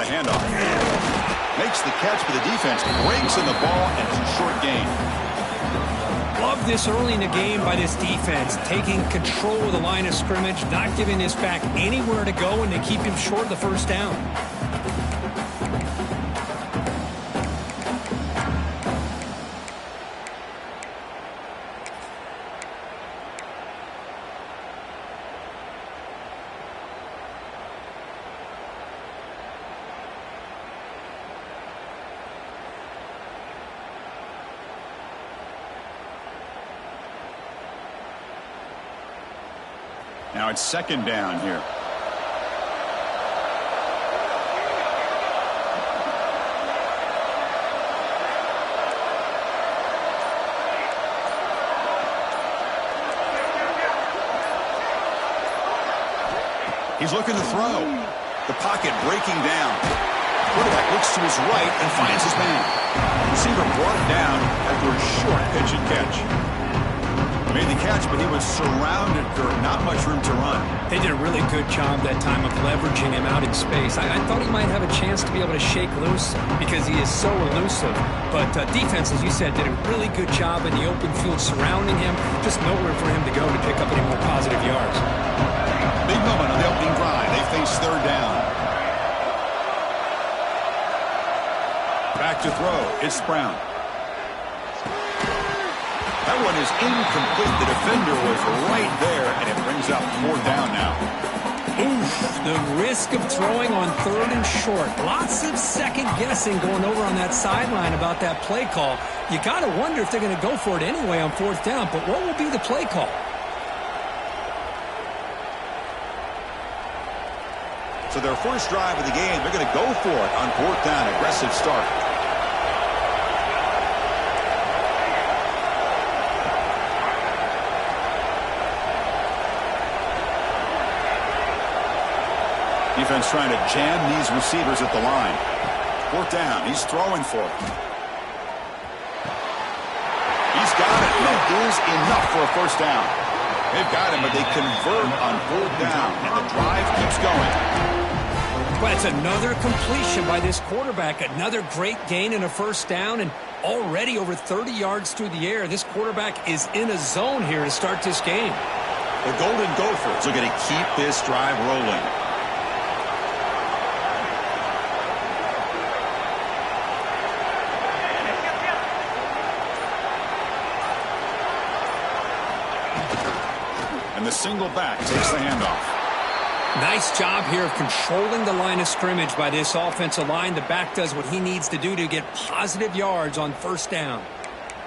handoff. Makes the catch, but the defense breaks in the ball, and it's a short gain. Love this early in the game by this defense, taking control of the line of scrimmage, not giving this back anywhere to go, and they keep him short of the first down. Now it's second down here. He's looking to throw. The pocket breaking down. Quarterback looks to his right and finds his man. Receiver brought down after a short pitch and catch. Made the catch, but he was surrounded. There not much room to run. They did a really good job that time of leveraging him out in space. I thought he might have a chance to be able to shake loose because he is so elusive. But defense, as you said, did a really good job in the open field surrounding him. Just nowhere for him to go to pick up any more positive yards. Big moment on the opening drive. They face third down. Back to throw. It's Brown. That one is incomplete. The defender was right there, and it brings up fourth down now. Oof, the risk of throwing on third and short. Lots of second guessing going over on that sideline about that play call. You got to wonder if they're going to go for it anyway on fourth down, but what will be the play call? So their first drive of the game, they're going to go for it on fourth down. Aggressive start. Defense trying to jam these receivers at the line. Fourth down. He's throwing for it. He's got it. That is enough for a first down. They've got him, but they convert on fourth down, and the drive keeps going. Well, it's another completion by this quarterback. Another great gain in a first down, and already over 30 yards through the air. This quarterback is in a zone here to start this game. The Golden Gophers are going to keep this drive rolling. And the single back takes the handoff. Nice job here of controlling the line of scrimmage by this offensive line. The back does what he needs to do to get positive yards on first down.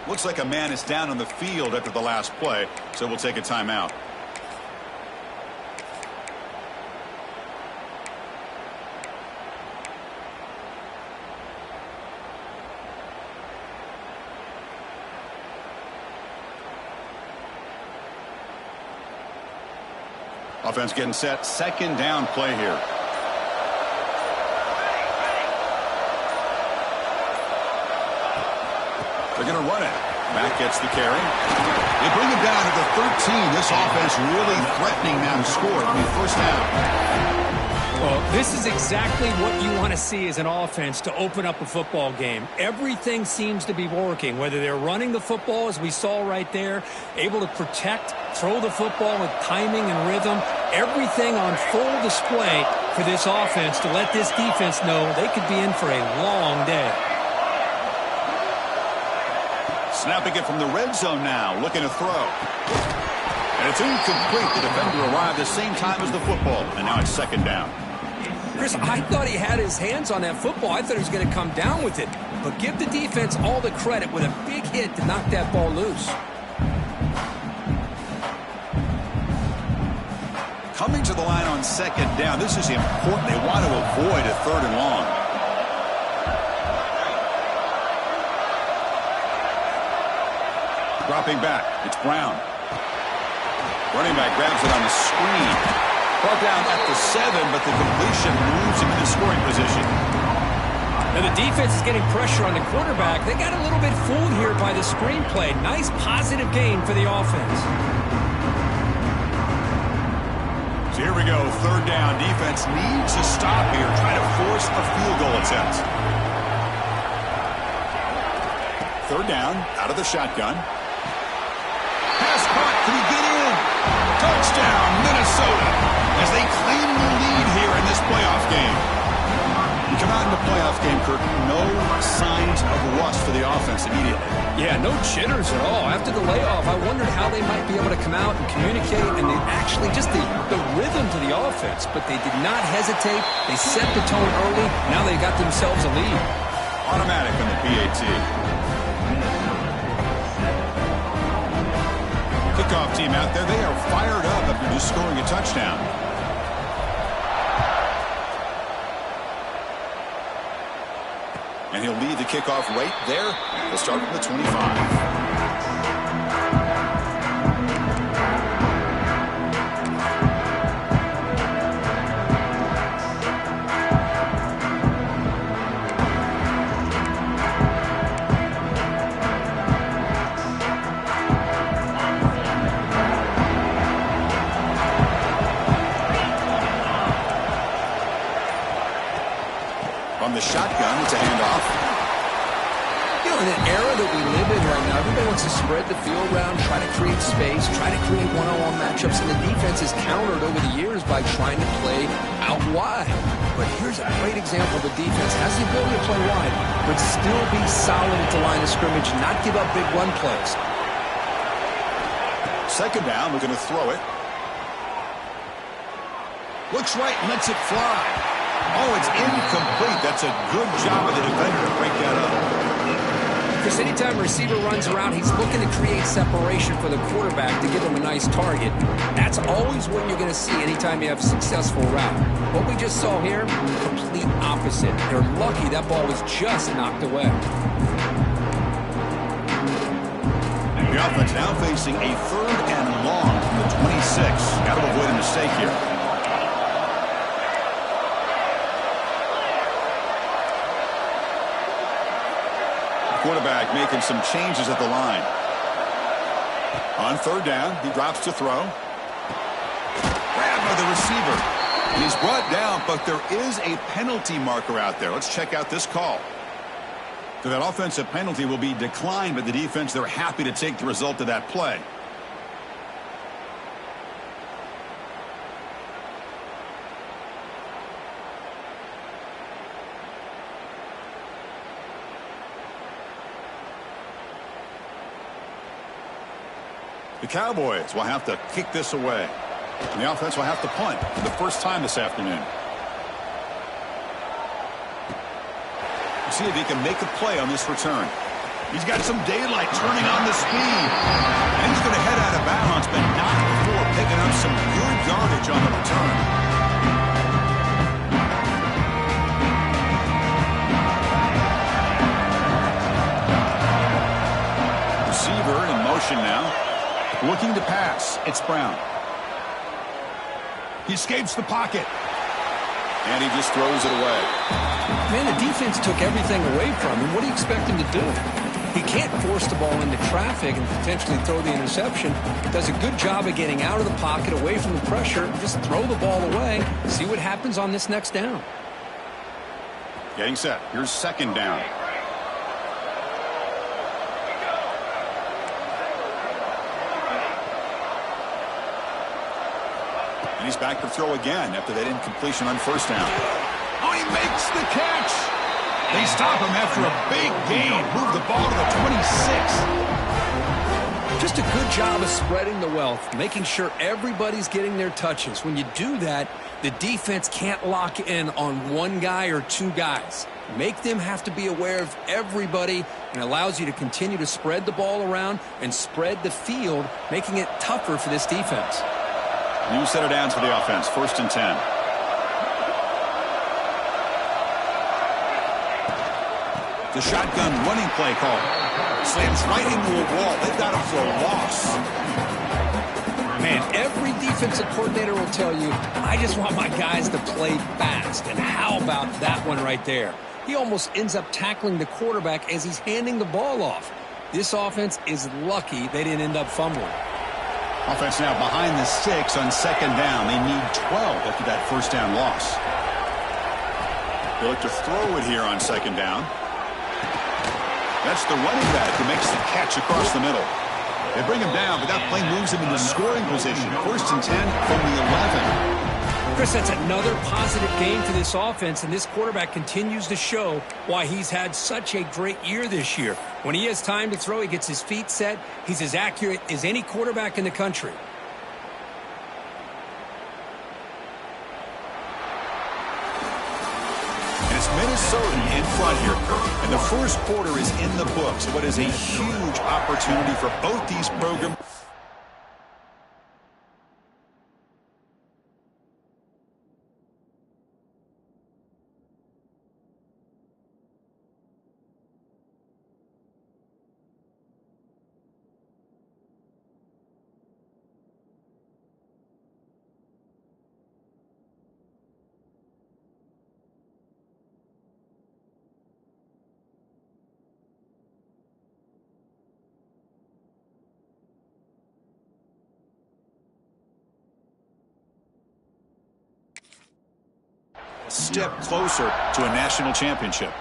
Looks like a man is down on the field after the last play, so we'll take a timeout. Offense getting set. Second down play here. They're going to run it. Mack gets the carry. They bring him down to the 13. This offense really threatening now to score. It'll be first down. Well, this is exactly what you want to see as an offense to open up a football game. Everything seems to be working, whether they're running the football, as we saw right there, able to protect, throw the football with timing and rhythm. Everything on full display for this offense to let this defense know they could be in for a long day. Snapping it from the red zone now, looking to throw. And it's incomplete. The defender arrived the same time as the football, and now it's second down. Chris, I thought he had his hands on that football. I thought he was going to come down with it. But give the defense all the credit with a big hit to knock that ball loose. Coming to the line on second down. This is important. They want to avoid a third and long. Dropping back. It's Brown. Running back grabs it on the screen. Brought down at the 7, but the completion moves him into scoring position. Now the defense is getting pressure on the quarterback. They got a little bit fooled here by the screen play. Nice positive gain for the offense. So here we go, third down. Defense needs a stop here, trying to force a field goal attempt. Third down, out of the shotgun. Pass caught, can he get in? Touchdown, Minnesota, as they claim the lead here in this playoff game. You come out in the playoff game, Kirk, no signs of rust for the offense immediately. Yeah, no jitters at all. After the layoff, I wondered how they might be able to come out and communicate, and they actually just the rhythm to the offense. But they did not hesitate. They set the tone early. Now they got themselves a lead. Automatic on the PAT. Kickoff team out there, they are fired up after just scoring a touchdown. And he'll lead the kickoff right there. They'll start from the 25. From the shotgun, it's a handoff. You know, in an era that we live in right now, everybody wants to spread the field around, try to create space, try to create one-on-one matchups, and the defense is countered over the years by trying to play out wide. But here's a great example. The defense has the ability to play wide, but still be solid at the line of scrimmage, not give up big run plays. Second down, we're going to throw it. Looks right, lets it fly. Oh, it's incomplete. That's a good job of the defender to break that up. Because anytime a receiver runs around, he's looking to create separation for the quarterback to give him a nice target. That's always what you're going to see anytime you have a successful route. What we just saw here, complete opposite. They're lucky that ball was just knocked away. The offense now facing a third and long from the 26. Got to avoid a mistake here. Quarterback making some changes at the line. On third down, he drops to throw. Grabbed by the receiver. And he's brought down, but there is a penalty marker out there. Let's check out this call. So that offensive penalty will be declined by the defense. They're happy to take the result of that play. The Cowboys will have to kick this away. And the offense will have to punt for the first time this afternoon. See if he can make a play on this return. He's got some daylight turning on the speed. And he's going to head out of bounds, but not before picking up some good yardage on the return. Receiver in motion now. Looking to pass. It's Brown. He escapes the pocket. And he just throws it away. Man, the defense took everything away from him. What do you expect him to do? He can't force the ball into traffic and potentially throw the interception. Does a good job of getting out of the pocket, away from the pressure. Just throw the ball away. See what happens on this next down. Getting set. Here's second down. And he's back to throw again after that incompletion on first down. Oh, he makes the catch. They stop him after a big gain. Move the ball to the 26. Just a good job of spreading the wealth, making sure everybody's getting their touches. When you do that, the defense can't lock in on one guy or two guys. Make them have to be aware of everybody, and allows you to continue to spread the ball around and spread the field, making it tougher for this defense. New set of downs for the offense. First and 10. The shotgun running play call. Slams right into a wall. They've got him for a loss. Man, every defensive coordinator will tell you, I just want my guys to play fast. And how about that one right there? He almost ends up tackling the quarterback as he's handing the ball off. This offense is lucky they didn't end up fumbling. Offense now behind the 6 on second down. They need 12 after that first down loss. They look to throw it here on second down. That's the running back who makes the catch across the middle. They bring him down, but that play moves him into scoring position. First and 10 from the 11. Chris, that's another positive game for this offense, and this quarterback continues to show why he's had such a great year this year. When he has time to throw, he gets his feet set. He's as accurate as any quarterback in the country. And it's Minnesota in front here, Kurt. And the first quarter is in the books. What is a huge opportunity for both these programs. Step closer to a national championship.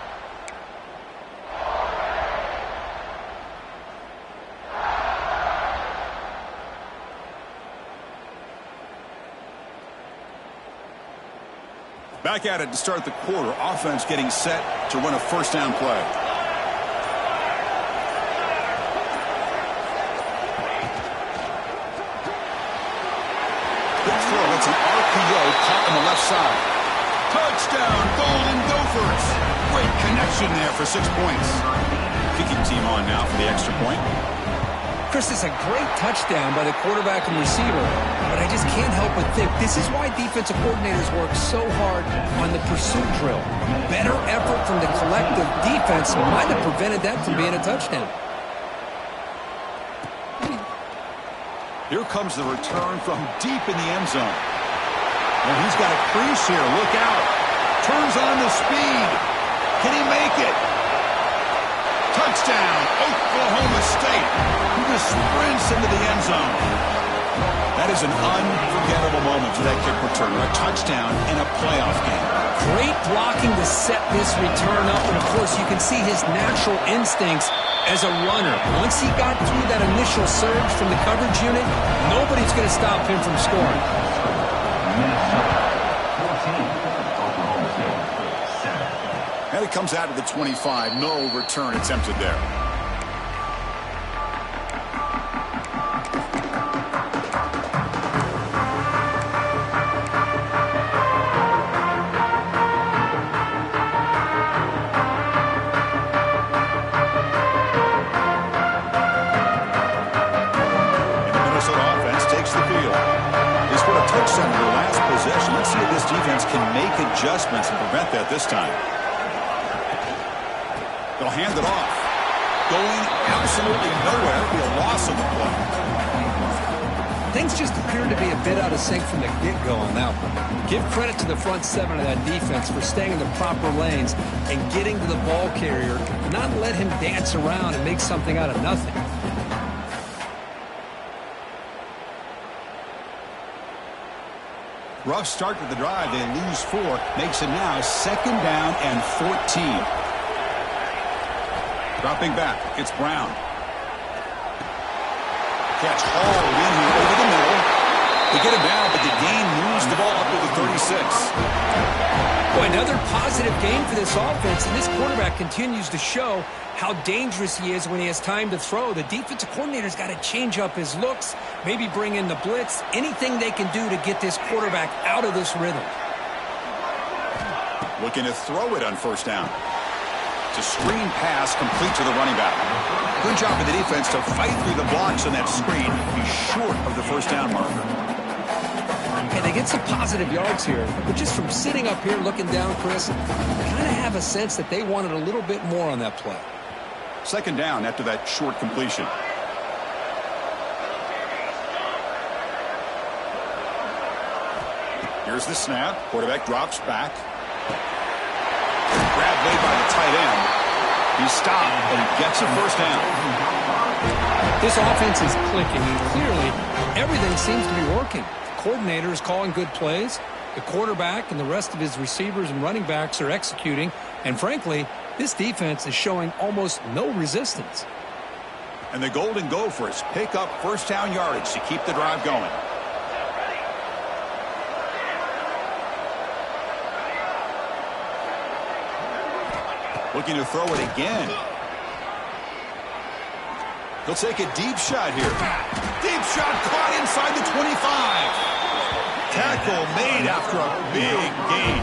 Back at it to start the quarter. Offense getting set to run a first down play. Good throw. It's an RPO caught on the left side. Touchdown, Golden Gophers. Great connection there for 6 points. Kicking team on now for the extra point. Chris, it's a great touchdown by the quarterback and receiver, but I just can't help but think this is why defensive coordinators work so hard on the pursuit drill. Better effort from the collective defense might have prevented that from being a touchdown. Here comes the return from deep in the end zone. And he's got a crease here. Look out. Turns on the speed. Can he make it? Touchdown, Oklahoma State. He just sprints into the end zone. That is an unforgettable moment for that kick returner. A touchdown in a playoff game. Great blocking to set this return up. And, of course, you can see his natural instincts as a runner. Once he got through that initial surge from the coverage unit, nobody's going to stop him from scoring. And it comes out of the 25. No return attempted there. And the Minnesota offense takes the field. They scored a touchdown in their last possession. Let's see if this defense can make adjustments and prevent that this time. They'll hand it off. Going absolutely nowhere. It'll be a loss of the play. Things just appear to be a bit out of sync from the get-go on that one. Give credit to the front seven of that defense for staying in the proper lanes and getting to the ball carrier, not let him dance around and make something out of nothing. Rough start to the drive. They lose 4. Makes it now second down and 14. Dropping back, it's Brown. Catch hauled in here over the middle. They get him down, but the gain moves the ball up to the 36. Boy, another positive game for this offense, and this quarterback continues to show how dangerous he is when he has time to throw. The defensive coordinator's got to change up his looks, maybe bring in the blitz, anything they can do to get this quarterback out of this rhythm. Looking to throw it on first down. It's a screen pass complete to the running back. Good job of the defense to fight through the blocks on that screen. Be short of the first down marker. And they get some positive yards here, but just from sitting up here looking down, Chris, I kind of have a sense that they wanted a little bit more on that play. Second down after that short completion. Here's the snap. Quarterback drops back. Grab made by the tight end. He stopped, and he gets a first down. This offense is clicking, and clearly everything seems to be working. The coordinator is calling good plays. The quarterback and the rest of his receivers and running backs are executing. And frankly, this defense is showing almost no resistance. And the Golden Gophers pick up first down yardage to keep the drive going. Looking to throw it again. He'll take a deep shot here. Deep shot caught inside the 25. Tackle made after a big gain.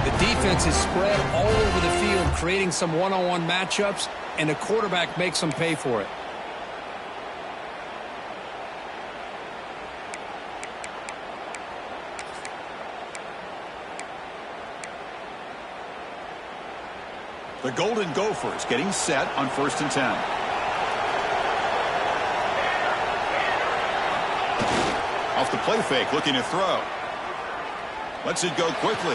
The defense is spread all over the field, creating some one-on-one matchups, and the quarterback makes them pay for it. The Golden Gophers getting set on 1st and 10. Off the play fake, looking to throw. Lets it go quickly.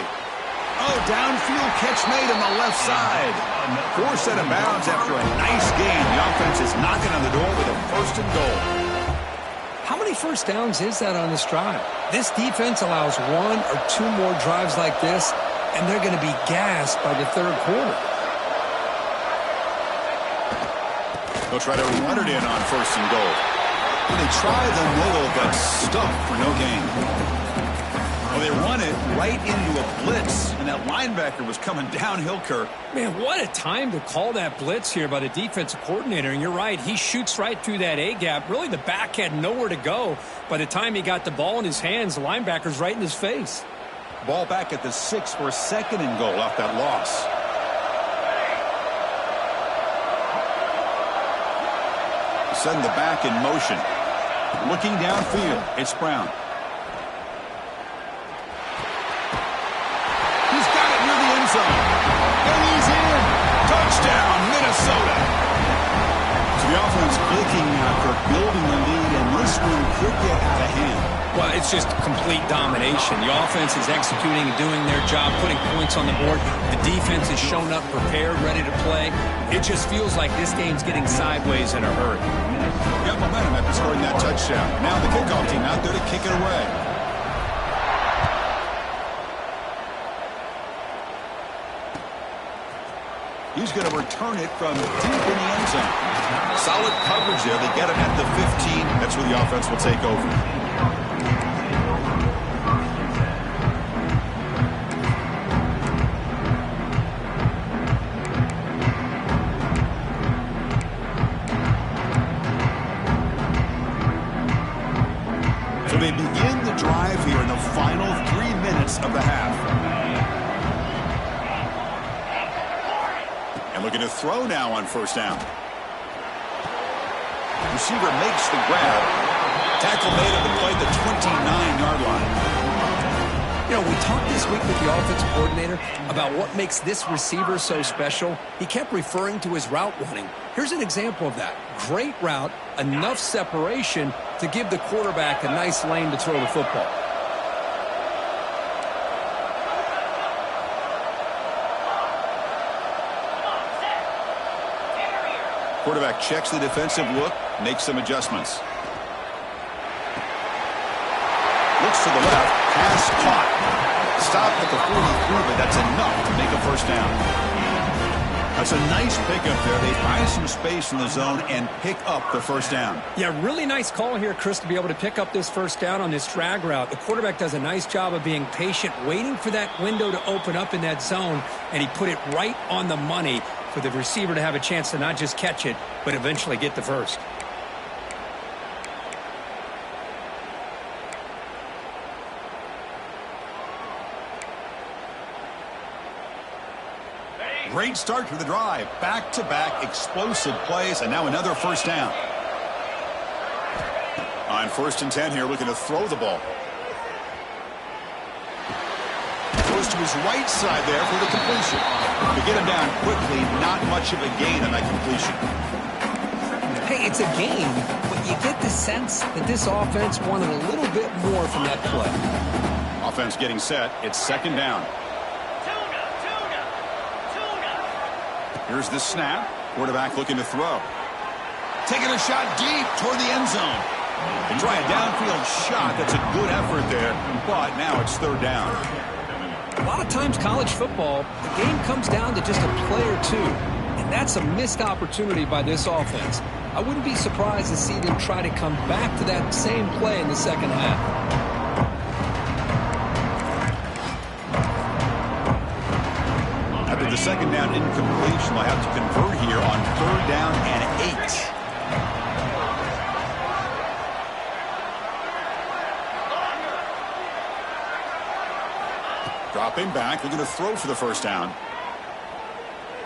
Oh, downfield catch made on the left side. Forced out of bounds after a nice gain. The offense is knocking on the door with a 1st and goal. How many first downs is that on this drive? This defense allows 1 or 2 more drives like this, and they're going to be gassed by the 3rd quarter. They'll try to run it in on 1st and goal. And they try the middle, but stuffed for no gain. Well, they run it right into a blitz, and that linebacker was coming downhill, Kirk. Man, what a time to call that blitz here by the defensive coordinator. And you're right, he shoots right through that A-gap. Really, the back had nowhere to go. By the time he got the ball in his hands, the linebacker's right in his face. Ball back at the 6 for 2nd and goal off that loss. Setting the back in motion. Looking downfield, it's Brown. He's got it near the end zone. And he's in. Touchdown, Minnesota. So the offense clicking now for building the lead, and this one could get out of hand. Well, it's just complete domination. The offense is executing and doing their job, putting points on the board. The defense has shown up, prepared, ready to play. It just feels like this game's getting sideways in a hurry. Got momentum after scoring that touchdown. Now the kickoff team out there to kick it away. He's going to return it from deep in the end zone. Solid coverage there. They get him at the 15. That's where the offense will take over. So they begin the drive here in the final 3 minutes of the half. And looking to throw now on 1st down. Receiver makes the grab. Tackle made at the play, the 29-yard line. You know, we talked this week with the offensive coordinator about what makes this receiver so special. He kept referring to his route running. Here's an example of that. Great route, enough separation to give the quarterback a nice lane to throw the football. Quarterback checks the defensive look, makes some adjustments. Looks to the left, pass caught. Stop at the 43, but that's enough to make a 1st down. That's a nice pickup there. They buy some space in the zone and pick up the 1st down. Yeah, really nice call here, Chris, to be able to pick up this 1st down on this drag route. The quarterback does a nice job of being patient, waiting for that window to open up in that zone, and he put it right on the money for the receiver to have a chance to not just catch it, but eventually get the 1st. Great start to the drive. Back-to-back explosive plays, and now another 1st down. On 1st and 10 here, looking to throw the ball. Goes to his right side there for the completion. To get him down quickly, not much of a gain on that completion. Hey, it's a game, but you get the sense that this offense wanted a little bit more from that play. Offense getting set. It's 2nd down. Here's the snap. Quarterback looking to throw. taking a shot deep toward the end zone. They try a downfield shot. That's a good effort there, but now it's third down. A lot of times college football, the game comes down to just a play or two, and that's a missed opportunity by this offense. I wouldn't be surprised to see them try to come back to that same play in the second half. After the second down incompletion, they'll have to convert here on third down and 8. Dropping back, looking to throw for the first down.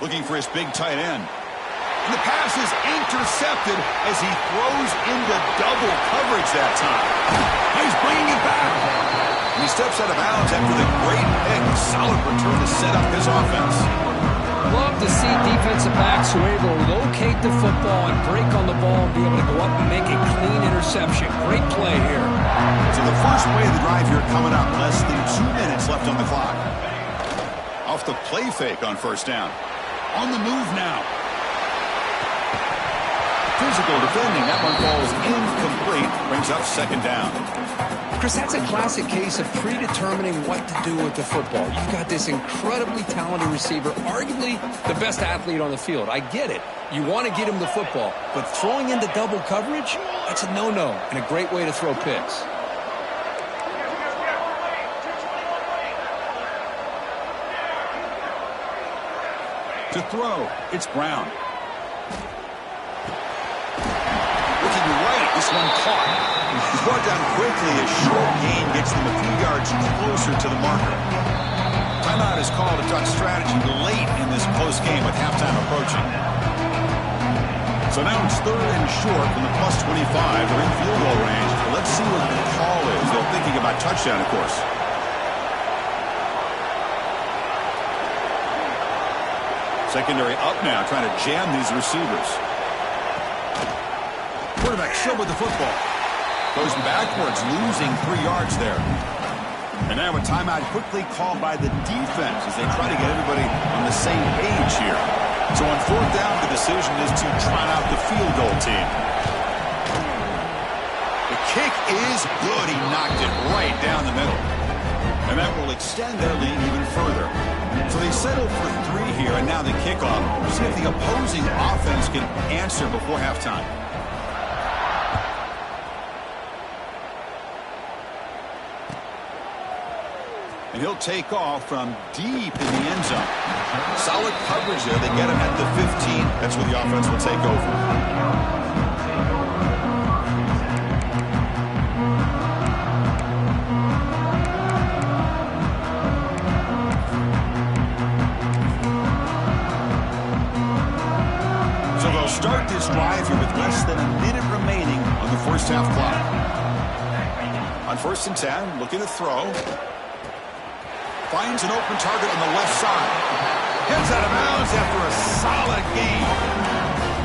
Looking for his big tight end. And the pass is intercepted as he throws into double coverage that time. He's bringing it back. And he steps out of bounds after the great pick. Solid return to set up his offense. Love to see defensive backs who are able to locate the football and break on the ball and be able to go up and make a clean interception. Great play here. So the first play of the drive here coming up. Less than 2 minutes left on the clock. Off the play fake on first down. On the move now. Physical defending. That one falls incomplete. Brings up second down. Chris, that's a classic case of predetermining what to do with the football. You've got this incredibly talented receiver, arguably the best athlete on the field. I get it. You want to get him the football, but throwing into double coverage, that's a no-no and a great way to throw picks. To throw, it's Brown. Looking right, this one caught. He's brought down quickly as short gain gets them a few yards closer to the marker. Timeout is called to talk strategy late in this close game with halftime approaching. So now it's third and short from the plus 25. They're in field goal range. But let's see what the call is. They're thinking about touchdown, of course. Secondary up now, trying to jam these receivers. Quarterback still with the football. Goes backwards, losing 3 yards there. And now a timeout quickly called by the defense as they try to get everybody on the same page here. So on fourth down, the decision is to trot out the field goal team. The kick is good. He knocked it right down the middle. And that will extend their lead even further. So they settled for 3 here, and now the kickoff. See if the opposing offense can answer before halftime. And he'll take off from deep in the end zone. Solid coverage there. They get him at the 15. That's where the offense will take over. So they'll start this drive here with less than a minute remaining on the first half clock. On first and 10, looking to throw. Finds an open target on the left side. Heads out of bounds after a solid game.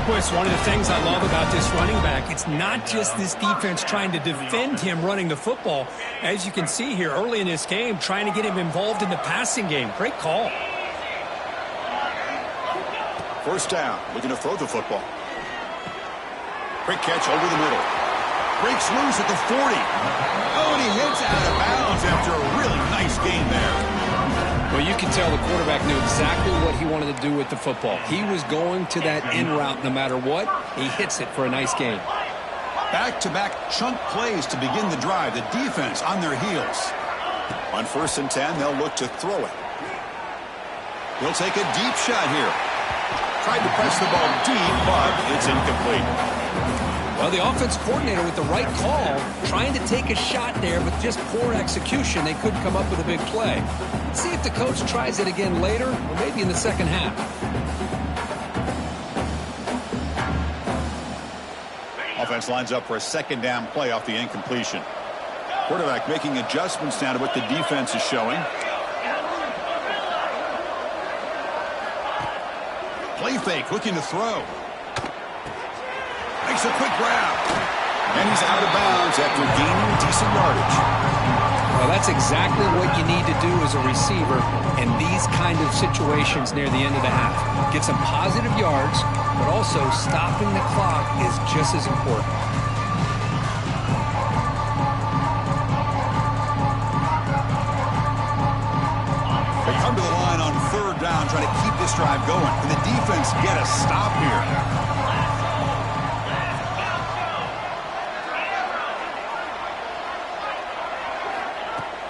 Boy, it's one of the things I love about this running back. It's not just this defense trying to defend him running the football. As you can see here early in this game, trying to get him involved in the passing game. Great call. First down, looking to throw the football. Quick catch over the middle. Breaks loose at the 40. Oh, and he hits out of bounds after a really nice gain there. Well, you can tell the quarterback knew exactly what he wanted to do with the football. He was going to that in route no matter what. He hits it for a nice gain. Back-to-back chunk plays to begin the drive. The defense on their heels. On first and 10, they'll look to throw it. He'll take a deep shot here. Tried to press the ball deep, but it's incomplete. Well, the offense coordinator with the right call, trying to take a shot there, but just poor execution. They couldn't come up with a big play. See if the coach tries it again later, or maybe in the second half. Offense lines up for a second down play off the incompletion. Quarterback making adjustments now to what the defense is showing. Play fake, looking to throw. Makes a quick grab. And he's out of bounds after gaining decent yardage. Well, that's exactly what you need to do as a receiver in these kind of situations near the end of the half. Get some positive yards, but also stopping the clock is just as important. They come to the line on third down, trying to keep this drive going. Can the defense get a stop here?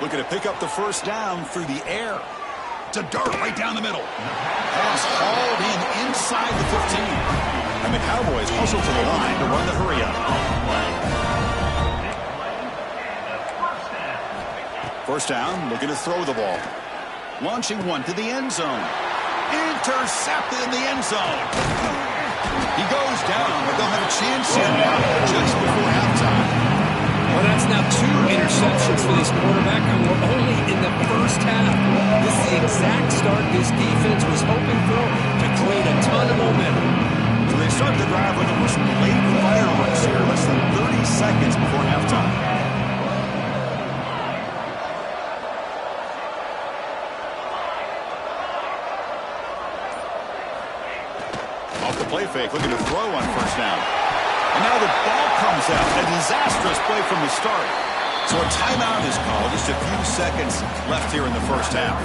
Looking to pick up the first down through the air. To dart right down the middle. Pass hauled in inside the 15. And the Cowboys hustle to the line to run the hurry up. First down, looking to throw the ball. Launching one to the end zone. Intercepted in the end zone. He goes down, but they'll have a chance here just before halftime. Well, that's now 2 interceptions for this quarterback, and we're only in the first half. This is the exact start this defense was hoping for to create a ton of momentum. So they start the drive with almost late fireworks here, less than 30 seconds before halftime. Off the play fake, looking to throw on first down. And now the ball comes out. A disastrous play from the start. So a timeout is called. Just a few seconds left here in the first half.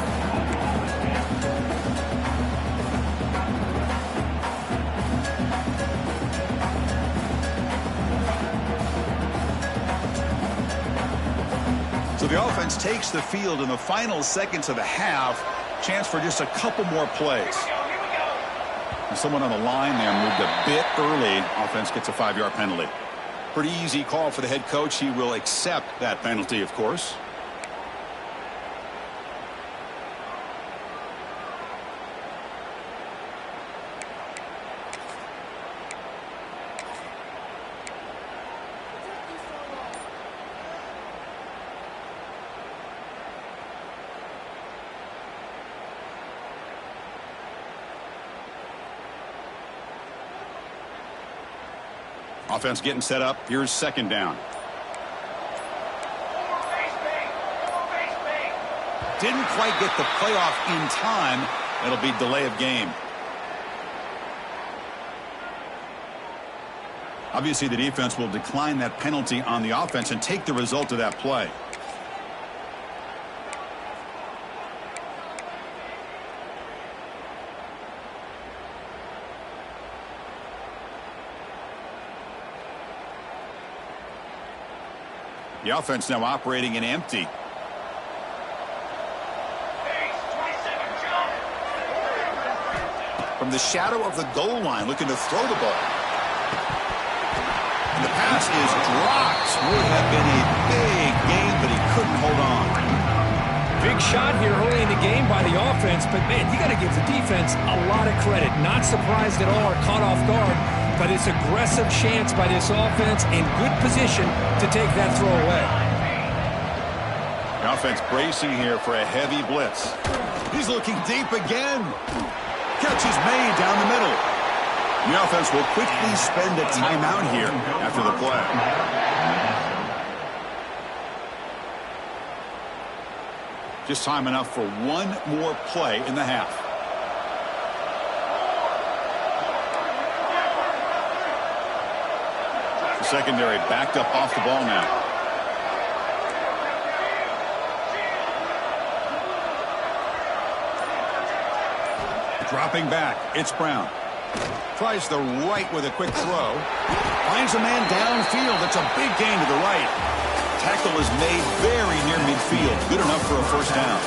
So the offense takes the field in the final seconds of the half. Chance for just a couple more plays. Someone on the line there moved a bit early. Offense gets a 5-yard penalty. Pretty easy call for the head coach. He will accept that penalty, of course. Offense getting set up. Here's second down. Didn't quite get the playoff in time. It'll be delay of game. Obviously, the defense will decline that penalty on the offense and take the result of that play. The offense now operating in empty. From the shadow of the goal line, looking to throw the ball. And the pass is dropped. Would have been a big game, but he couldn't hold on. Big shot here early in the game by the offense, but man, you got to give the defense a lot of credit. Not surprised at all or caught off guard. But it's aggressive chance by this offense in good position to take that throw away. The offense bracing here for a heavy blitz. He's looking deep again. Catch is made down the middle. The offense will quickly spend a timeout here after the play. Just time enough for one more play in the half. Secondary backed up off the ball now. Dropping back, it's Brown. Tries the right with a quick throw. Finds a man downfield. It's a big gain to the right. Tackle is made very near midfield. Good enough for a first down.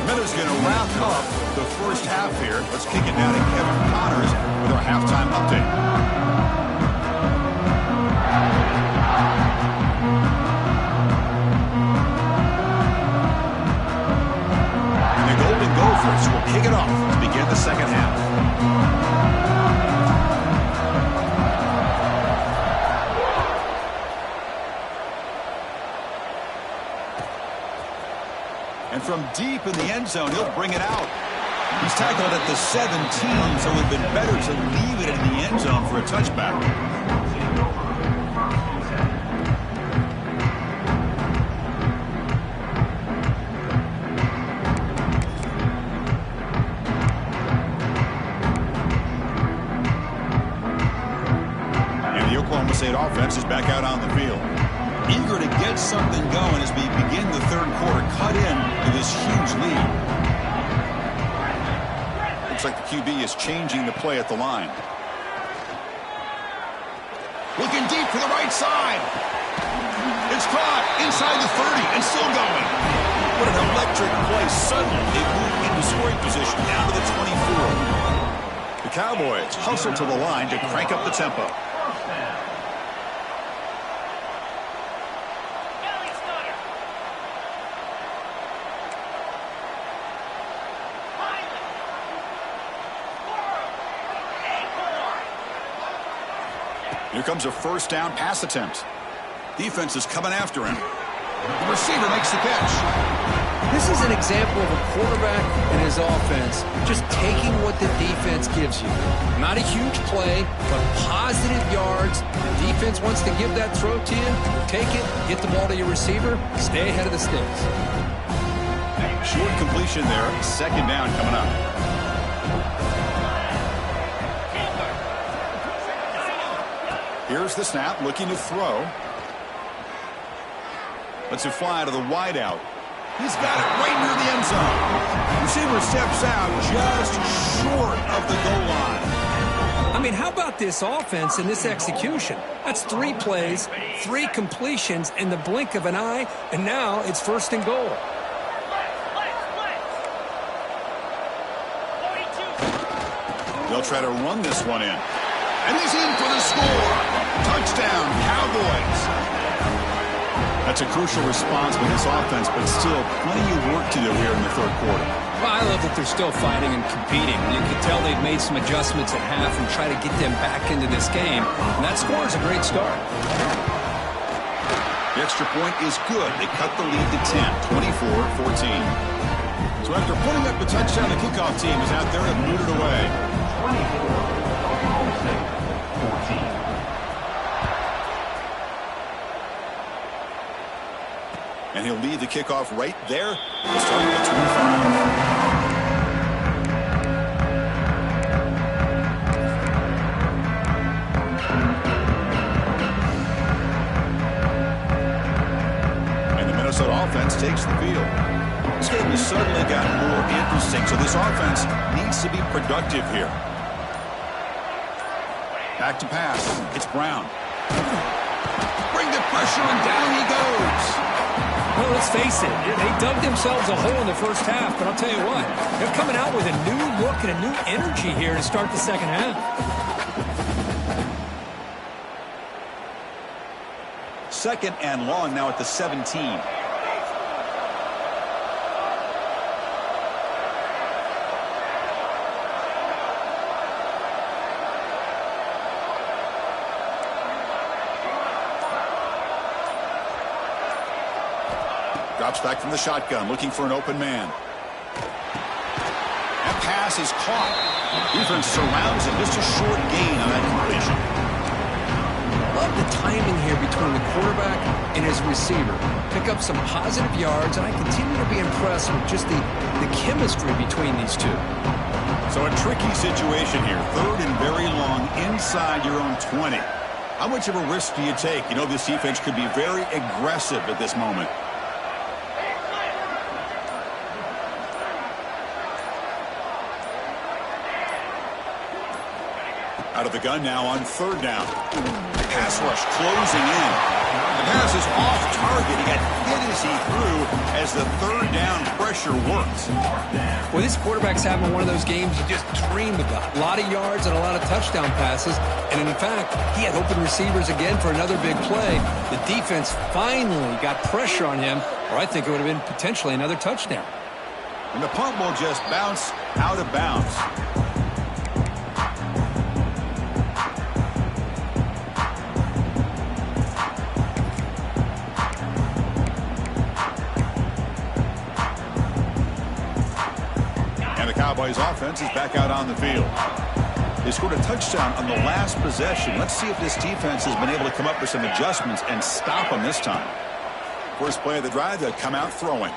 Miller's going to wrap up the first half here. Let's kick it down to Kevin Connors with our halftime update. Gophers will kick it off to begin the second half. And from deep in the end zone, he'll bring it out. He's tackled at the 17, so it would have been better to leave it in the end zone for a touchback. Oklahoma State offense is back out on the field. Eager to get something going as we begin the third quarter, cut in to this huge lead. Looks like the QB is changing the play at the line. Looking deep to the right side. It's caught inside the 30 and still going. What an electric play. Suddenly they move into scoring position down to the 24. The Cowboys hustle to the line to crank up the tempo. Here comes a first down pass attempt. Defense is coming after him. The receiver makes the catch. This is an example of a quarterback and his offense just taking what the defense gives you. Not a huge play, but positive yards. The defense wants to give that throw to you. Take it, get the ball to your receiver, stay ahead of the sticks. Short completion there. Second down coming up. Here's the snap, looking to throw. Lets it fly to the wideout. He's got it right near the end zone. Receiver steps out just short of the goal line. I mean, how about this offense and this execution? That's 3 plays, 3 completions in the blink of an eye, and now it's first and goal. They'll try to run this one in. And he's in for the score. Touchdown, Cowboys. That's a crucial response with this offense, but still plenty of work to do here in the third quarter. Well, I love that they're still fighting and competing. You can tell they've made some adjustments at half and try to get them back into this game. And that score is a great start. The extra point is good. They cut the lead to 10, 24-14. So after putting up the touchdown, the kickoff team is out there and moved it away. 14. And he'll lead the kickoff right there. Starting at 25. And the Minnesota offense takes the field. This game has suddenly gotten more interesting, so this offense needs to be productive here. Back to pass. It's Brown. Bring the pressure, and down he goes. Well, let's face it, they dug themselves a hole in the first half, but I'll tell you what, they're coming out with a new look and a new energy here to start the second half. Second and long now at the 17. Drops back from the shotgun, looking for an open man. That pass is caught. Defense surrounds him. Just a short gain on that completion. Love the timing here between the quarterback and his receiver. Pick up some positive yards, and I continue to be impressed with just the chemistry between these two. So a tricky situation here. Third and very long inside your own 20. How much of a risk do you take? You know this defense could be very aggressive at this moment. Out of the gun now on third down. Pass rush closing in. The pass is off target. He got hit as he threw as the third down pressure works. Well, this quarterback's having one of those games you just dream about. A lot of yards and a lot of touchdown passes. And in fact, he had open receivers again for another big play. The defense finally got pressure on him, or I think it would have been potentially another touchdown. And the punt will just bounce out of bounds. Cowboys offense is back out on the field. They scored a touchdown on the last possession. Let's see if this defense has been able to come up with some adjustments and stop them this time. First play of the drive, they'll come out throwing.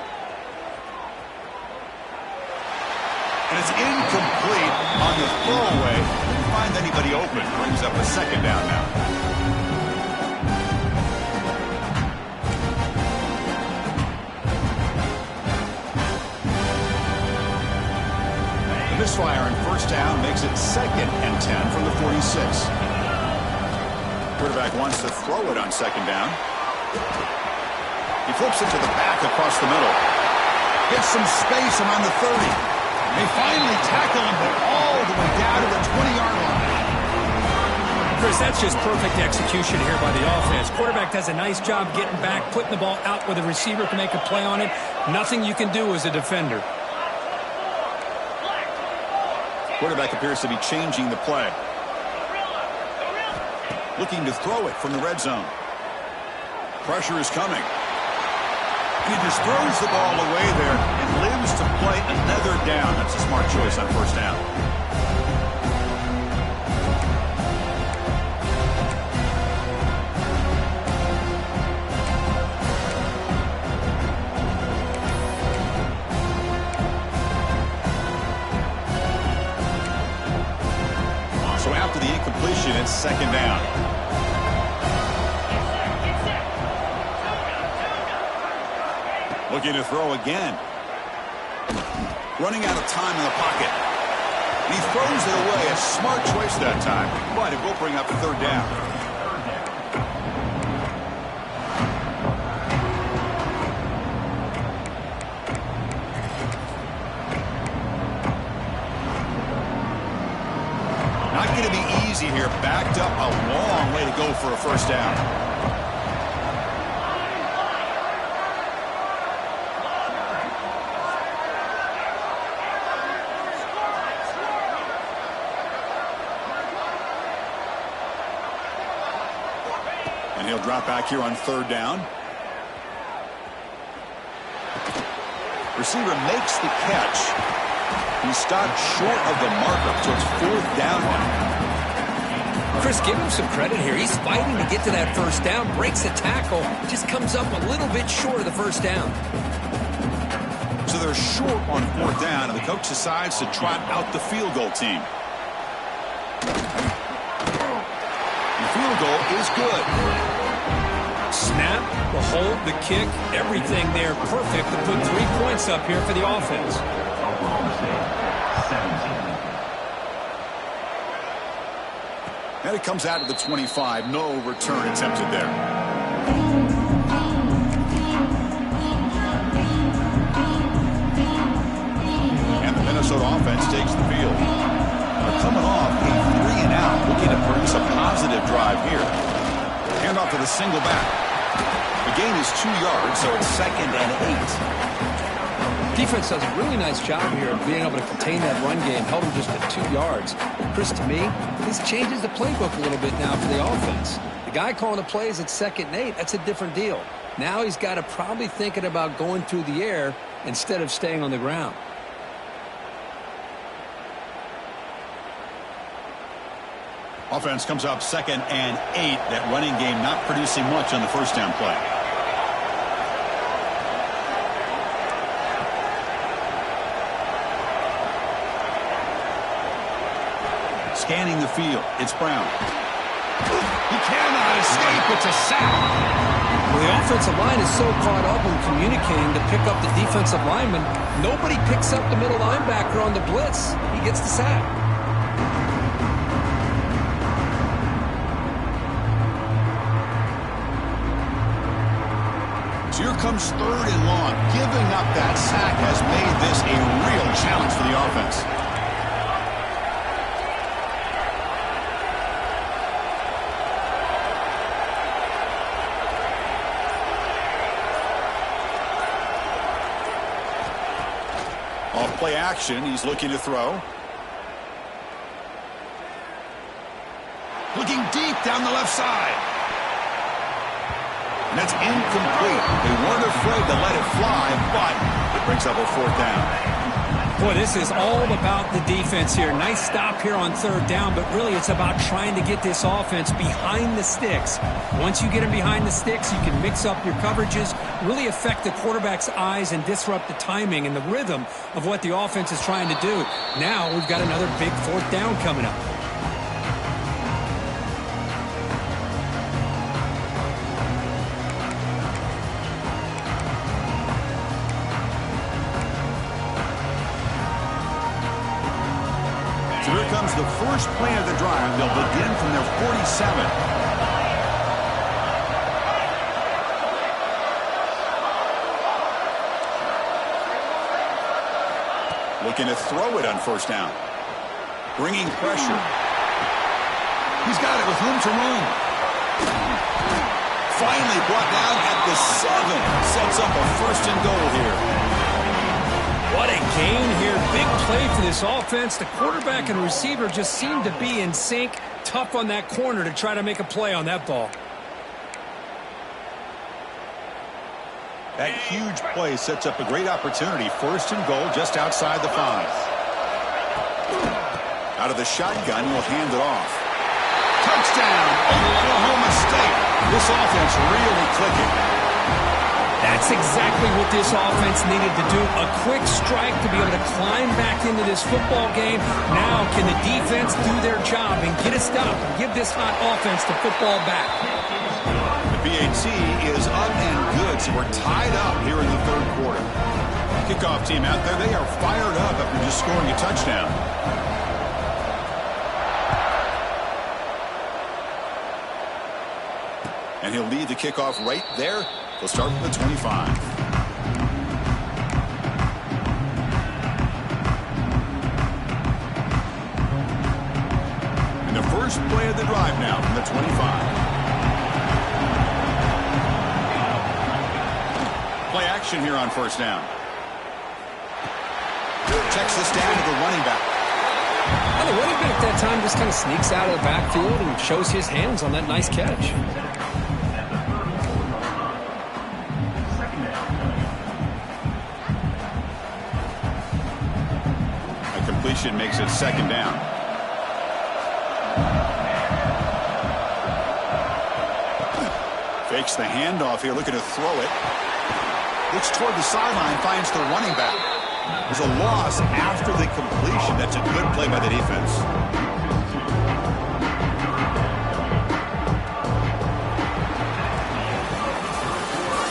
And it's incomplete on the throwaway. Didn't find anybody open. Brings up a second down now. misfire on first down makes it 2nd and 10 from the 46. Quarterback wants to throw it on 2nd down. He flips it to the back across the middle. Gets some space around the 30. They finally tackle him, but all the way down to the 20-yard line. Chris, that's just perfect execution here by the offense. Quarterback does a nice job getting back, putting the ball out where the receiver can make a play on it. Nothing you can do as a defender. Quarterback appears to be changing the play. Looking to throw it from the red zone. Pressure is coming. He just throws the ball away there and lives to play another down. That's a smart choice on first down. So after the incompletion, it's 2nd down. Looking to throw again. Running out of time in the pocket. He throws it away. A smart choice that time. But it will bring up 3rd down. Not going to be easy here. Backed up a long way to go for a first down. And he'll drop back here on 3rd down. Receiver makes the catch. He stopped short of the marker, so it's 4th down now. Chris, give him some credit here. He's fighting to get to that first down, breaks a tackle, just comes up a little bit short of the first down. So they're short on 4th down, and the coach decides to trot out the field goal team. The field goal is good. Snap, the hold, the kick, everything there perfect to put 3 points up here for the offense. And it comes out of the 25. No return attempted there. And the Minnesota offense takes the field. They're coming off a 3-and-out, looking to produce a positive drive here. Hand off to the single back. The gain is 2 yards, so it's 2nd and 8. Defense does a really nice job here of being able to contain that run game, held him just at 2 yards. Chris, to me, this changes the playbook a little bit now for the offense. The guy calling the plays at 2nd and 8, that's a different deal. Now he's got to probably thinking about going through the air instead of staying on the ground. Offense comes up 2nd and 8. That running game not producing much on the first down play. Scanning the field. It's Brown. He cannot escape. It's a sack. Well, the offensive line is so caught up in communicating to pick up the defensive lineman, nobody picks up the middle linebacker on the blitz. He gets the sack. So here comes 3rd and long. Giving up that sack has made this a real challenge for the offense. Off play action, he's looking to throw. Looking deep down the left side. And that's incomplete. They weren't afraid to let it fly, but it brings up a 4th down. Boy, this is all about the defense here. Nice stop here on 3rd down, but really it's about trying to get this offense behind the sticks. Once you get them behind the sticks, you can mix up your coverages, really affect the quarterback's eyes and disrupt the timing and the rhythm of what the offense is trying to do. Now we've got another big 4th down coming up. comes the first play of the drive. They'll begin from their 47. Looking to throw it on first down. Bringing pressure. He's got it with room to run. Finally brought down at the 7. Sets up a first and goal here. What a gain here. Big play for this offense. The quarterback and receiver just seem to be in sync. Tough on that corner to try to make a play on that ball. That huge play sets up a great opportunity. First and goal just outside the 5. Out of the shotgun, he'll hand it off. Touchdown, Oklahoma State. This offense really clicking. That's exactly what this offense needed to do. A quick strike to be able to climb back into this football game. Now can the defense do their job and get a stop and give this hot offense the football back? The PAT is up and good, so we're tied up here in the third quarter. Kickoff team out there, they are fired up after just scoring a touchdown. And he'll lead the kickoff right there. They'll start from the 25. And the first play of the drive now from the 25. Play action here on first down. Checks this down to the running back. Well, the running back that time just kind of sneaks out of the backfield and shows his hands on that nice catch. Completion makes it second down. Fakes the handoff here, looking to throw it. Looks toward the sideline, finds the running back. There's a loss after the completion. That's a good play by the defense.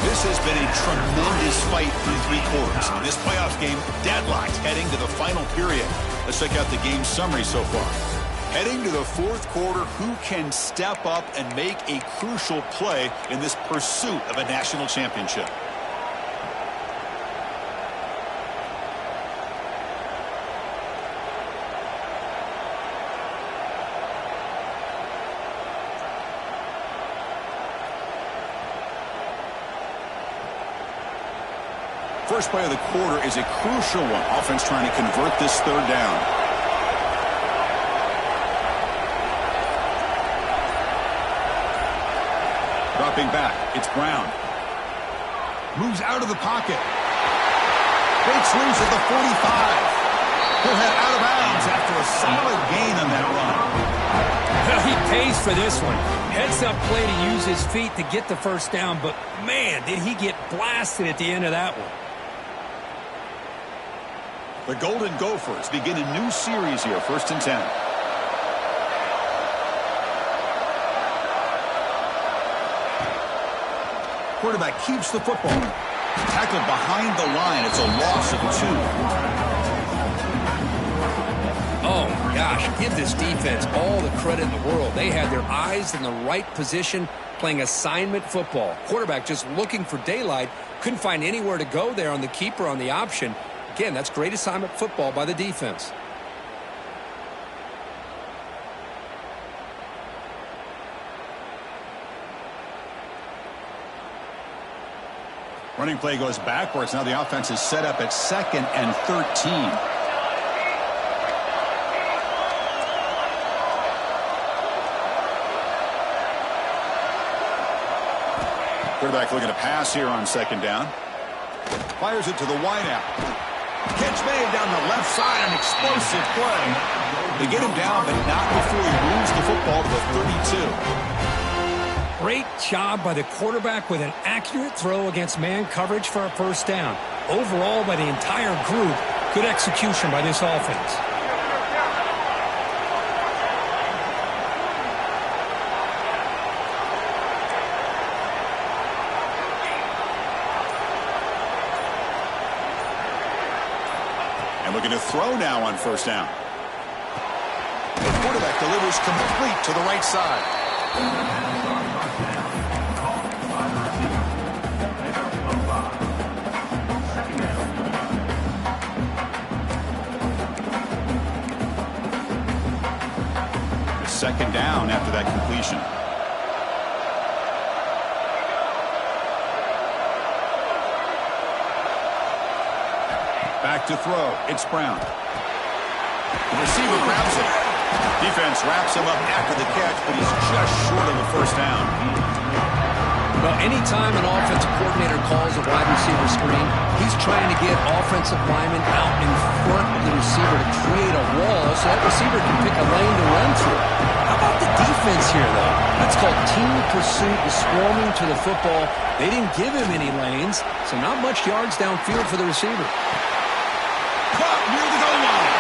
This has been a tremendous fight through 3 quarters. In this playoff game, deadlocked heading to the final period. Let's check out the game summary so far. Heading to the fourth quarter, who can step up and make a crucial play in this pursuit of a national championship? First play of the quarter is a crucial one. Offense trying to convert this third down. Dropping back, it's Brown. Moves out of the pocket. Breaks loose at the 45. He'll head out of bounds after a solid gain on that run. Well, he pays for this one. Heads up play to use his feet to get the first down, but man, did he get blasted at the end of that one. The Golden Gophers begin a new series here, 1st and 10. Quarterback keeps the football. Tackled behind the line. It's a loss of 2. Oh, my gosh. Give this defense all the credit in the world. They had their eyes in the right position, playing assignment football. Quarterback just looking for daylight. Couldn't find anywhere to go there on the keeper on the option. Again, that's great assignment football by the defense. Running play goes backwards. Now the offense is set up at 2nd and 13. Quarterback looking to pass here on 2nd down. Fires it to the wideout. Catch made down the left side, an explosive play. They get him down, but not before he moves the football to the 32. Great job by the quarterback with an accurate throw against man coverage for a first down. Overall, by the entire group, good execution by this offense. Looking to throw now on first down. delivers complete to the right side. Second down after that completion. Back to throw. It's Brown. The receiver grabs it. Defense wraps him up after the catch, but he's just short of the first down. Well, anytime an offensive coordinator calls a wide receiver screen, he's trying to get offensive linemen out in front of the receiver to create a wall so that receiver can pick a lane to run through. How about the defense here, though? That's called team pursuit and swarming to the football. They didn't give him any lanes, so not much yards downfield for the receiver. Caught near the goal line.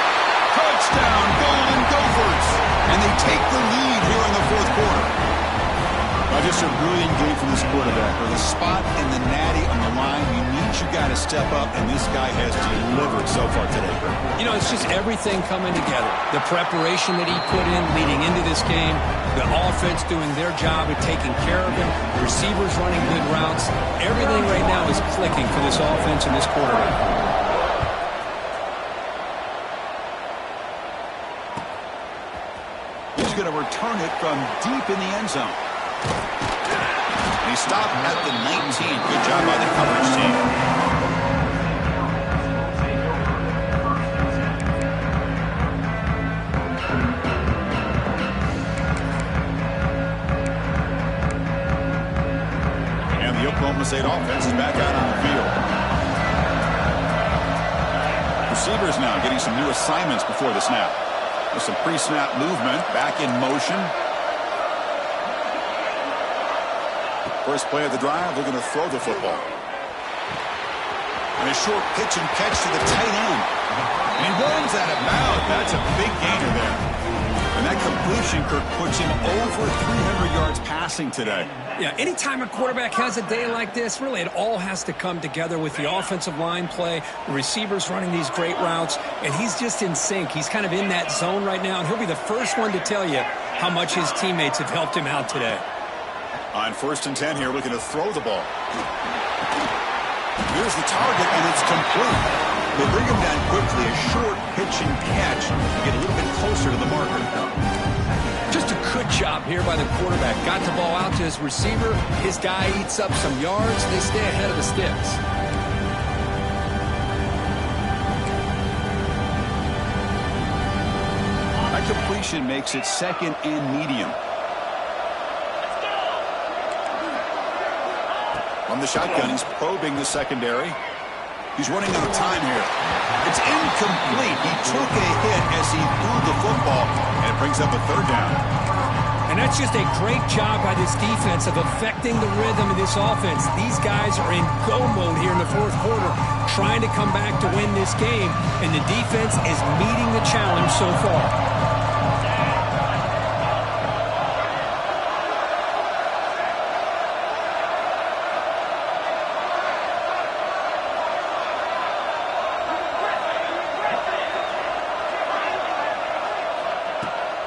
Touchdown, Golden Gophers. And they take the lead here in the fourth quarter. Just a brilliant game from this quarterback. With a spot in the natty on the line, you need your guy to step up, and this guy has delivered so far today. You know, it's just everything coming together. The preparation that he put in leading into this game, the offense doing their job of taking care of him, receivers running good routes. Everything right now is clicking for this offense and this quarterback. He's going to return it from deep in the end zone. He stopped at the 19. Good job by the coverage team. And the Oklahoma State offense is back out on the field. Receivers now getting some new assignments before the snap. With some pre-snap movement, back in motion. First play of the drive, they're going to throw the football. And a short pitch and catch to the tight end. And he runs out of bounds. That's a big gainer there. And that completion, Kirk, puts him over 300 yards passing today. Yeah, anytime a quarterback has a day like this, really it all has to come together with the offensive line play, the receivers running these great routes, and he's just in sync. He's kind of in that zone right now, and he'll be the first one to tell you how much his teammates have helped him out today. On 1st and 10 here, looking to throw the ball. Here's the target, and it's complete. They bring him down quickly, a short pitch and catch to get a little bit closer to the marker. Just a good job here by the quarterback. Got the ball out to his receiver. His guy eats up some yards. They stay ahead of the sticks. That completion makes it second and medium. On the shotgun, he's probing the secondary. He's running out of time here. It's incomplete. He took a hit as he threw the football, and it brings up a third down. And that's just a great job by this defense of affecting the rhythm of this offense. These guys are in go mode here in the fourth quarter, trying to come back to win this game, and the defense is meeting the challenge so far.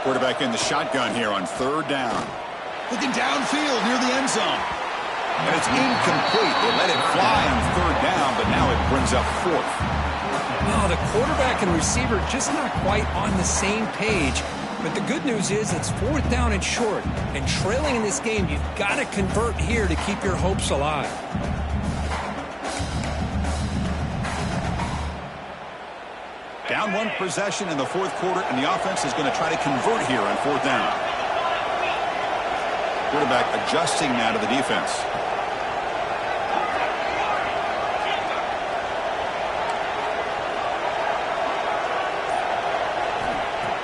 Quarterback in the shotgun here on third down. Looking downfield near the end zone. And it's incomplete. They let it fly on third down, but now it brings up fourth. Oh, the quarterback and receiver just not quite on the same page. But the good news is it's fourth down and short. And trailing in this game, you've got to convert here to keep your hopes alive. Down one possession in the fourth quarter, and the offense is going to try to convert here on fourth down. Quarterback adjusting now to the defense.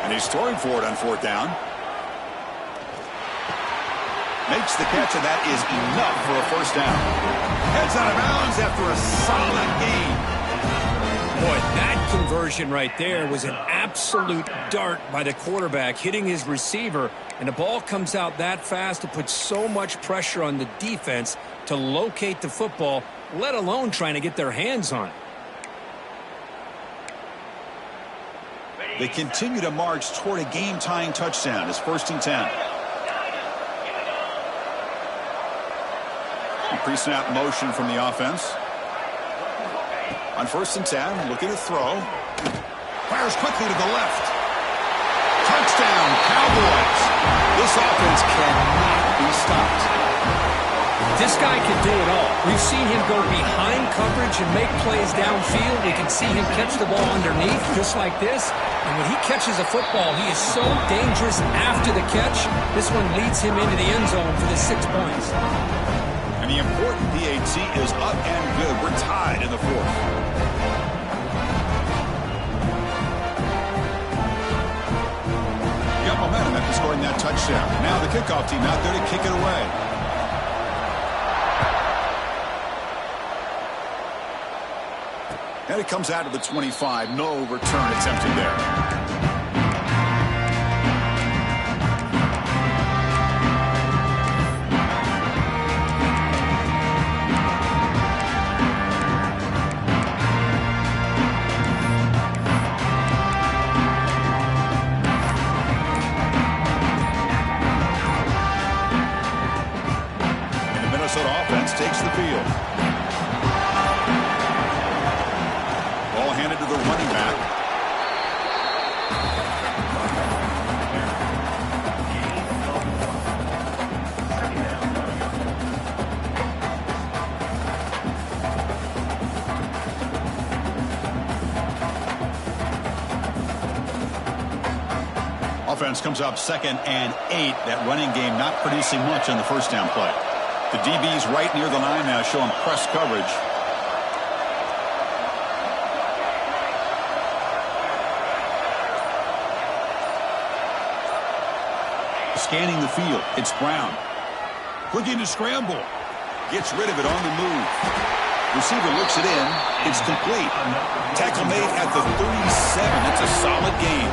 And he's throwing for it on fourth down. Makes the catch, and that is enough for a first down. Heads out of bounds after a solid gain. Boy, that conversion right there was an absolute dart by the quarterback, hitting his receiver, and the ball comes out that fast. It puts so much pressure on the defense to locate the football, let alone trying to get their hands on it. They continue to march toward a game-tying touchdown. It's 1st and 10. Pre-snap motion from the offense. On 1st and 10, looking to throw. Fires quickly to the left. Touchdown, Cowboys. This offense cannot be stopped. This guy can do it all. We've seen him go behind coverage and make plays downfield. We can see him catch the ball underneath just like this. And when he catches a football, he is so dangerous after the catch. This one leads him into the end zone for the 6 points. And the important PAT is up and good. We're tied in the 4th. Got momentum after scoring that touchdown. Now the kickoff team out there to kick it away. And it comes out of the 25. No return attempted there. Takes the field. Ball handed to the running back. Offense comes up 2nd and 8. That running game not producing much on the first down play. The DB's right near the line now, showing press coverage. Scanning the field, it's Brown. Looking to scramble. Gets rid of it on the move. Receiver looks it in. It's complete. Tackle made at the 37. It's a solid game.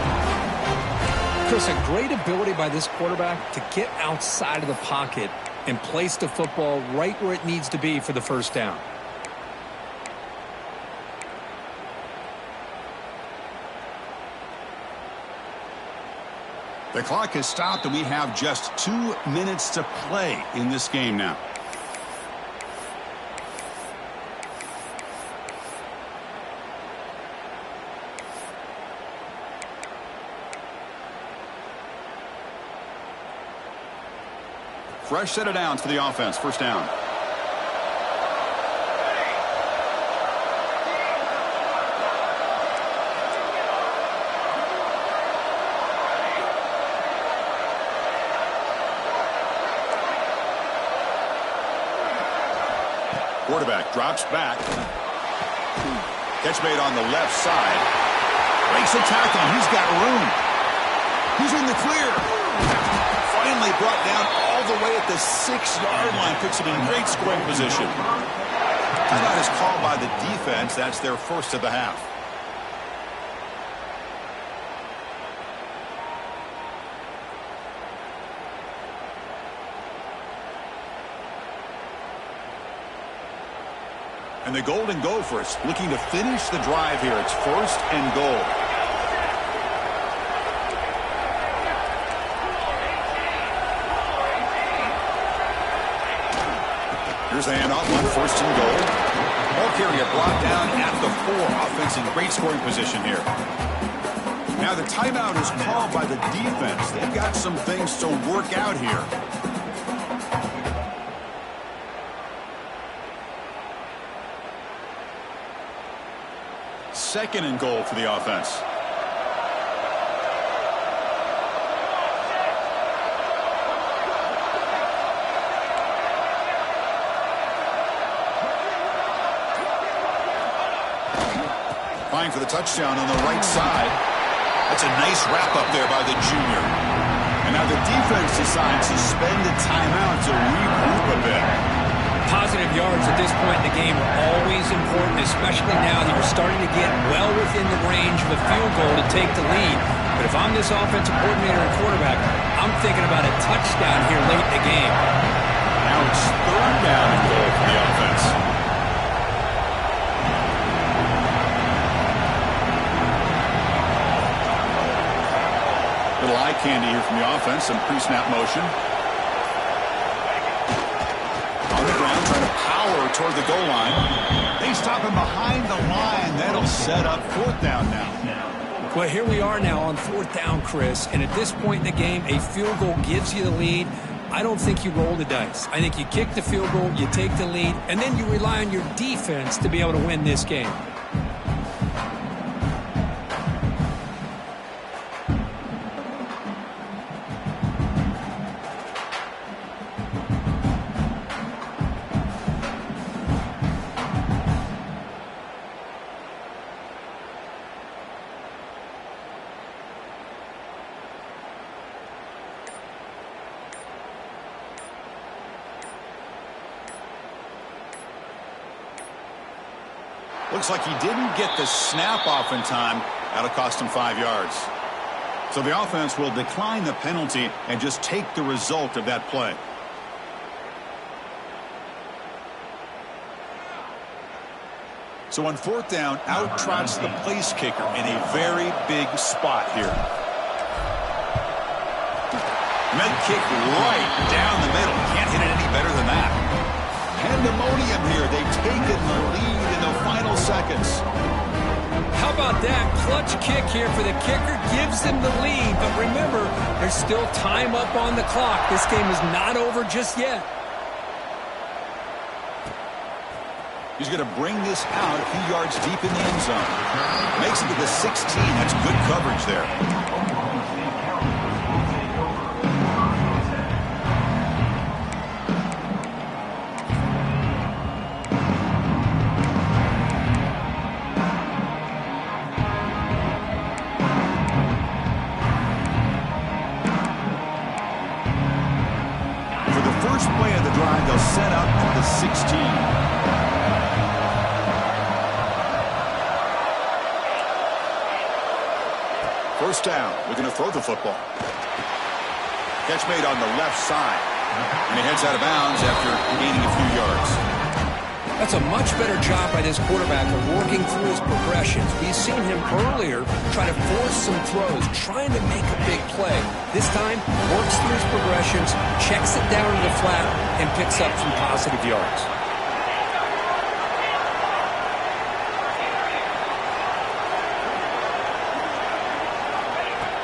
Chris, a great ability by this quarterback to get outside of the pocket and place the football right where it needs to be for the first down. The clock has stopped and we have just 2 minutes to play in this game now. Fresh set of downs for the offense. First down. Quarterback drops back. Catch made on the left side. Breaks a tackle. He's got room. He's in the clear. Finally brought down all the way at the 6-yard line. Puts it in great scoring position. Timeout is called by the defense. That's their first of the half. And the Golden Gophers looking to finish the drive here. It's 1st and goal. Here's the handoff on 1st and goal. Ball carrier brought down at the 4. Offense in great scoring position here. Now the timeout is called by the defense. They've got some things to work out here. Second and goal for the offense. Trying for the touchdown on the right side. That's a nice wrap up there by the junior. And now the defense decides to spend the timeout to regroup a bit. Positive yards at this point in the game are always important, especially now that you're starting to get well within the range of a field goal to take the lead. But if I'm this offensive coordinator and quarterback, I'm thinking about a touchdown here late in the game. Now it's 3rd down and goal for the offense. candy here from the offense. Some pre-snap motion. On the ground, trying to power toward the goal line. They stop him behind the line. That'll set up 4th down now. Well, here we are now on 4th down, Chris. And at this point in the game, a field goal gives you the lead. I don't think you roll the dice. I think you kick the field goal, you take the lead, and then you rely on your defense to be able to win this game. Looks like he didn't get the snap off in time. That'll cost him 5 yards. So the offense will decline the penalty and just take the result of that play. So on 4th down, out trots the place kicker in a very big spot here. Med kick right down the middle. Can't hit it any better than that. Pandemonium here. They've taken the lead in the final seconds. How about that? Clutch kick here for the kicker gives them the lead. But remember, there's still time up on the clock. This game is not over just yet. He's going to bring this out a few yards deep in the end zone. Makes it to the 16. That's good coverage there. They'll set up at the 16. First down. Looking to throw the football. Catch made on the left side. And he heads out of bounds after gaining a few yards. That's a much better job by this quarterback of working through his progressions. We've seen him earlier try to force some throws, trying to make a big play. This time, works through his progressions, checks it down to the flat, and picks up some positive yards.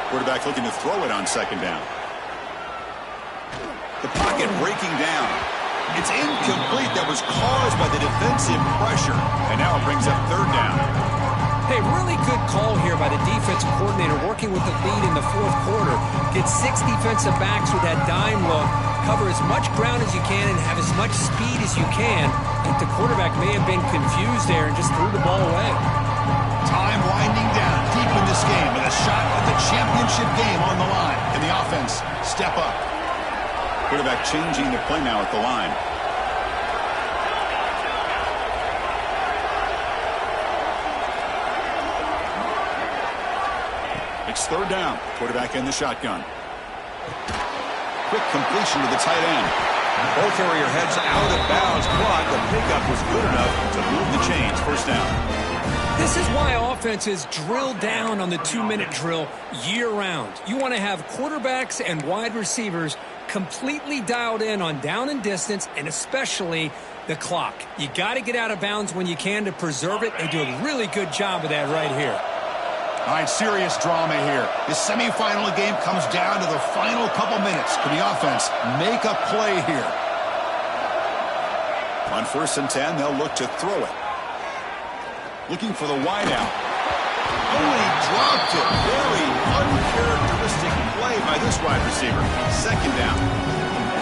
Quarterback looking to throw it on 2nd down. The pocket breaking down. It's incomplete. That was caused by the defensive pressure. And now it brings up 3rd down. Hey, really good call here by the defensive coordinator working with the lead in the 4th quarter. Get 6 defensive backs with that dime look. Cover as much ground as you can and have as much speed as you can. I think the quarterback may have been confused there and just threw the ball away. Time winding down deep in this game with a shot at the championship game on the line. Can the offense step up? Quarterback changing the play now at the line. It's 3rd down. Quarterback in the shotgun. Quick completion to the tight end. Ball carrier heads out of bounds, but the pickup was good enough to move the chains. First down. This is why offenses drill down on the 2-minute drill year-round. You want to have quarterbacks and wide receivers completely dialed in on down and distance, and especially the clock. You got to get out of bounds when you can to preserve it. They do a really good job of that right here. All right, serious drama here. This semifinal game comes down to the final couple minutes. Can the offense make a play here? On 1st and 10, they'll look to throw it. Looking for the wideout. Oh, and he dropped it. Very uncharacteristic play by this wide receiver. 2nd down.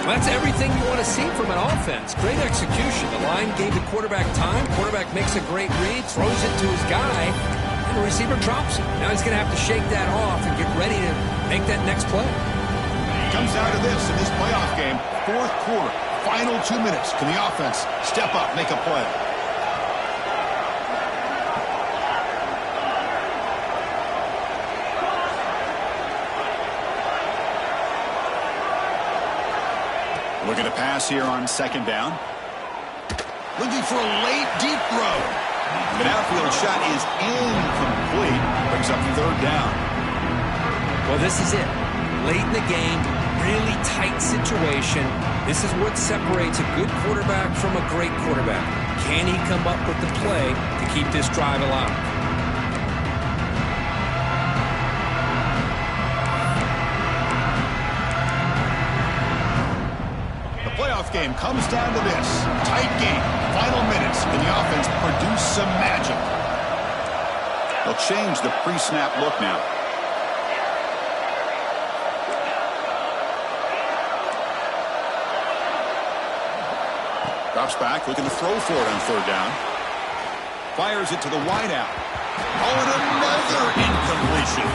Well, that's everything you want to see from an offense. Great execution. The line gave the quarterback time. Quarterback makes a great read, throws it to his guy, and the receiver drops it. Now he's going to have to shake that off and get ready to make that next play. Comes down to this in this playoff game. 4th quarter, final 2 minutes. Can the offense step up, make a play? Looking to pass here on 2nd down. Looking for a late deep throw. An outfield shot is incomplete. Brings up 3rd down. Well, this is it. late in the game, really tight situation. This is what separates a good quarterback from a great quarterback. Can he come up with the play to keep this drive alive? The playoff game comes down to this. Tight game. Final minutes. Can the offense produce some magic? They'll change the pre-snap look now. Drops back, looking to throw for it on third down. Fires it to the wideout. Oh, and another incompletion.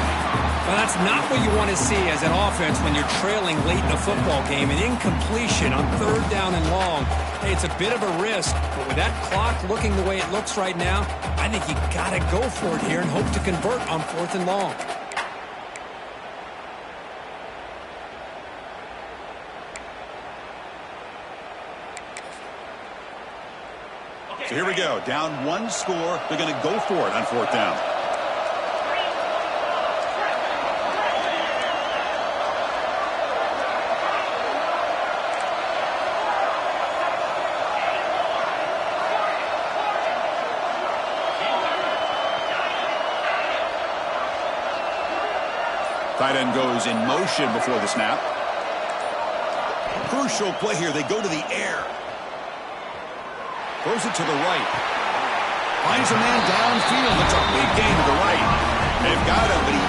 Well, that's not what you want to see as an offense when you're trailing late in a football game. An incompletion on third down and long. Hey, it's a bit of a risk, but with that clock looking the way it looks right now, I think you got to go for it here and hope to convert on fourth and long. So here we go. Down one score. They're going to go for it on fourth down. Tight end goes in motion before the snap. Crucial play here. They go to the air. Throws it to the right. Finds a man downfield. It's a big gain to the right. They've got him, but he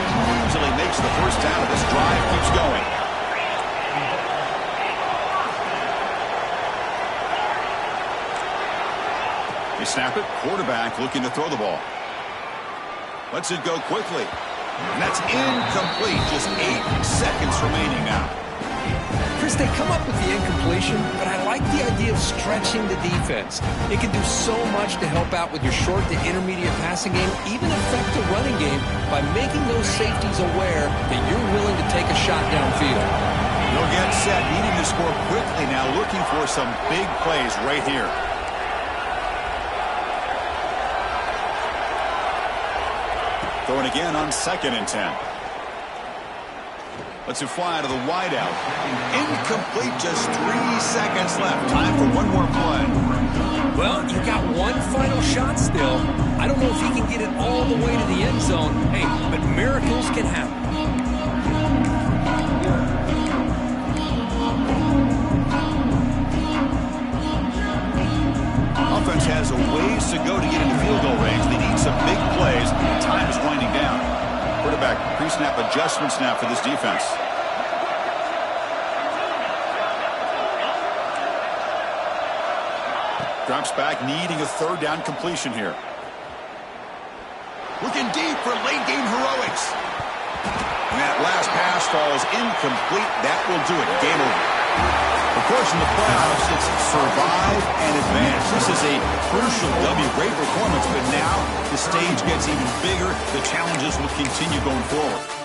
easily makes the first down. This drive keeps going. They snap it. Quarterback looking to throw the ball. Lets it go quickly. And that's incomplete. Just 8 seconds remaining now. Chris, they come up with the incompletion, but I like the idea of stretching the defense. It can do so much to help out with your short to intermediate passing game, even affect the running game by making those safeties aware that you're willing to take a shot downfield. They'll get set, needing to score quickly now, looking for some big plays right here. Throwing again on 2nd and 10. Lets it fly to the wideout. Incomplete, just 3 seconds left. Time for one more play. Well, you got one final shot still. I don't know if he can get it all the way to the end zone. Hey, but miracles can happen. Offense has a ways to go to get into field goal range. They need some big plays. Time is winding down. Quarterback pre-snap adjustments now for this defense. Drops back, needing a third down completion here. Looking deep for late game heroics. And that last pass falls incomplete. That will do it. Game over. Of course, in the playoffs, it's survive and advance. This is a crucial W. Great performance, but now the stage gets even bigger. The challenges will continue going forward.